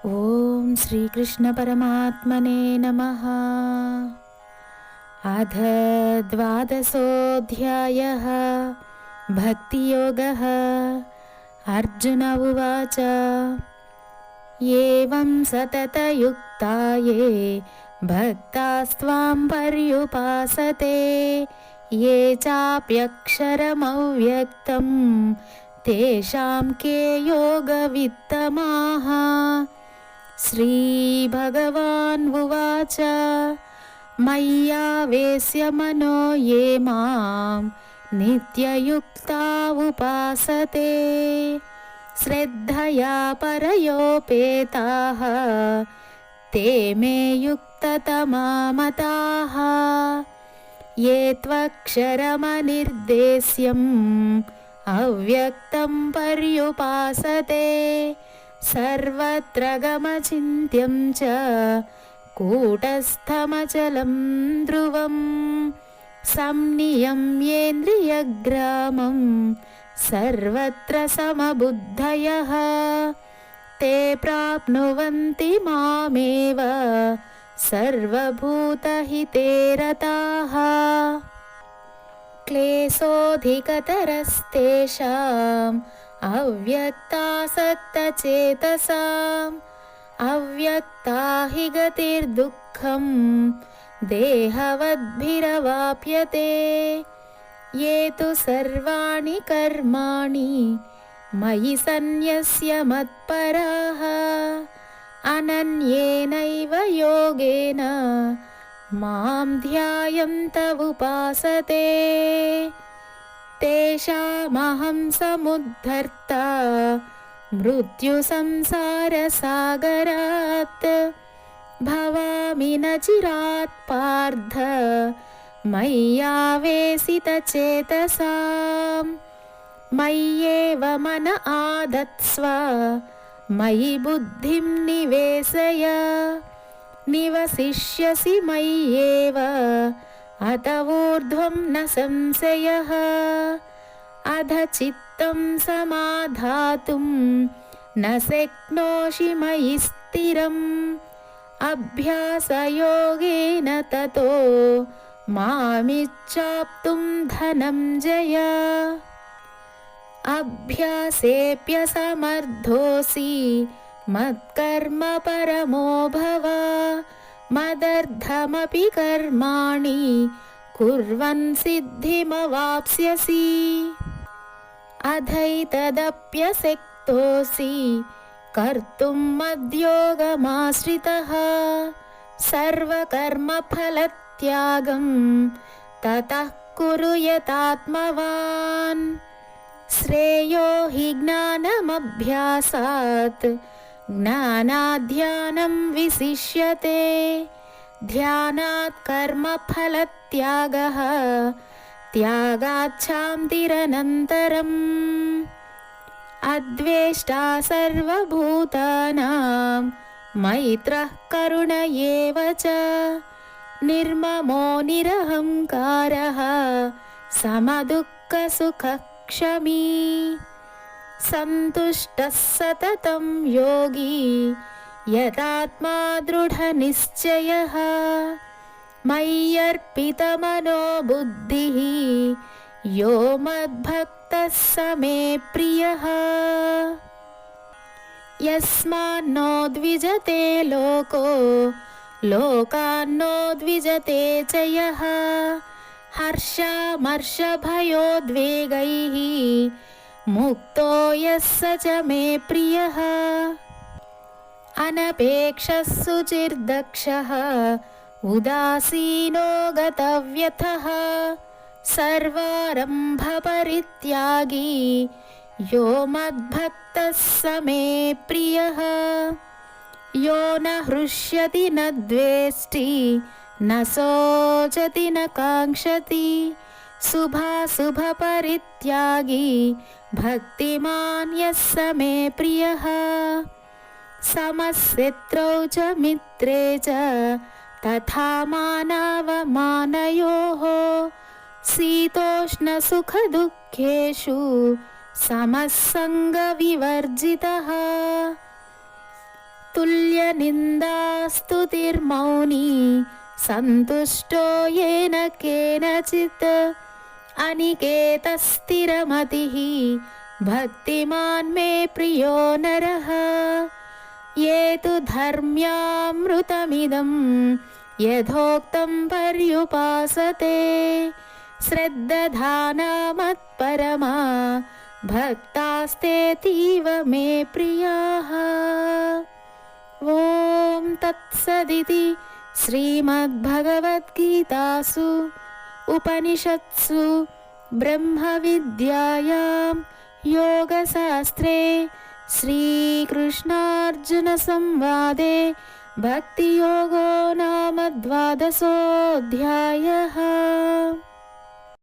ఓం శ్రీకృష్ణ పరమాత్మనే నమః. అథ ద్వాదశోऽధ్యాయः భక్తియోగः. అర్జున ఉవాచ ఏవం సతతయుక్తా యే భక్తాస్త్వాం పర్యుపాసతే ఏ చాప్యక్షరమవ్యక్తం తేషాం కే యోగవిత్తమాః. శ్రీభగవాన్ ఉవాచ మయ్యావేశ్య మనో యే మాం నిత్యయుక్తా ఉపాసతే శ్రద్ధయా పరయోపేతాః తే మే యుక్తతమా మతాః. ఏ త్వక్షరమనిర్దేశ్యం అవ్యక్తం పర్యుపాసతే సర్వత్ర గమచింత్యం చ కూటస్థమచలం ధ్రువం సంనియమ్యేంద్రియగ్రామం సర్వత్ర సమబుద్ధయః తే ప్రాప్నువంతి మామేవ సర్వభూతహితే రతాః. క్లేశోऽధికతరస్తేషాం అవ్యక్తాసక్తచేతసాం అవ్యక్తా హి గతిర్దుఃఖం దేహవద్భిరవాప్యతే. ఏ తు సర్వాణి కర్మాణి మయి సన్యస్య మత్పరాః అనన్యేనైవ యోగేన మాం ధ్యాయంత ఉపాసతే తేషామహం సముద్ధర్తా మృత్యు సంసారసాగరాత్ భవామి న చిరాత్ పార్థ మయ్యావేశితచేతసాం. మయ్యేవ మన ఆదత్స్వ మయి బుద్ధిం నివేశయ నివసిష్యసి మయ్యేవ అత ఊర్ధ్వం న సంశయః. అధ చిత్తం సమాధాతుం న శక్నోషి మయి స్థిరం అభ్యాసయోగేన తతో మామిచ్చాప్తుం ధనంజయ. అభ్యాసేప్యసమర్థోసి మత్కర్మ పరమో భవ మదర్థమపి కర్మాణి కుర్వన్ సిద్ధిమవాప్స్యసి. అథైతదప్యశక్తోసి కర్తుం మద్యోగమాశ్రితః సర్వకర్మఫలత్యాగం తతః కురు యతాత్మవాన్. శ్రేయో హి జ్ఞానమభ్యాసాత్ జ్ఞానాధ్యానం విశిష్యతే ధ్యానాత్ కర్మఫలత్యాగః త్యాగాత్ శాంతిరనంతరం. అద్వేష్టా సర్వభూతానాం మైత్రః కరుణ ఏవ చ నిర్మమో నిరహంకారః సమదుఃఖసుఖః క్షమీ. సంతుష్టః సతతం యోగి యతాత్మా దృఢనిశ్చయః మయ్యర్పితమనో బుద్ధిః యో మద్భక్తః స మే ప్రియః. యస్మాన్నో ద్విజతే లోకో లోకాన్నో ద్విజతే చ యః హర్షామర్షభయోద్వేగైః ముక్తో యః స చ మే ప్రియః. అనపేక్షः శుచిర్దక్షः ఉదాసీనో గతవ్యథः సర్వారంభపరిత్యాగీ యో మద్భక్తః స మే ప్రియః. యో న హృష్యతి న ద్వేష్టి న శోచతి న కాంక్షతి శుభాశుభపరిత్యాగీ భక్తిమాన్ యః స మే ప్రియః. సమశత్రౌ చ మిత్రే చ తథా మానావమానయోః శీతోష్ణసుఖదుఃఖేషు సమస్సంగవివర్జితః. తుల్య निन्दास्तुतिर्मौनी सन्तुष्टो येन केनचित् अनिकेतस्थिरमतिः भक्तिमान् मे प्रियो नरः ये तु धर्म्यामृतमिदं यथोक्तं पर्युपासते श्रद्दधाना मत्परमा भक्तास्तेतीव मे प्रियाः। ॐ तत्सदिति श्रीमद्भगवद्गीतासु उपनिषत्सु ब्रह्मविद्यायां योगशास्त्रे श्रीकृष्णार्जुनसंवादे भक्तियोगो नाम 12 अध्यायः।